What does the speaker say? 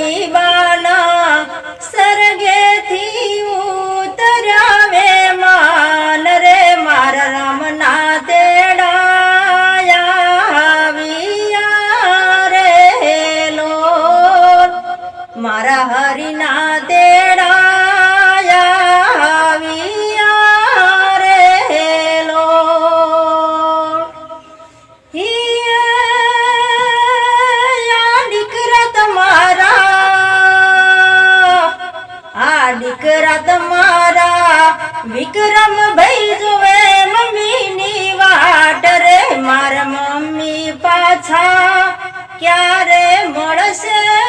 ગરીબાના સરગેથી ઉતર્યાવે માન રે મારા રામના તેડાયા રે લો મારા હરિના તેડાયા રે લો દીકરા તમારા વિક્રમ ભાઈ જોવે મમ્મીની વાટ રે મારા મમ્મી પાછા ક્યારે મળશે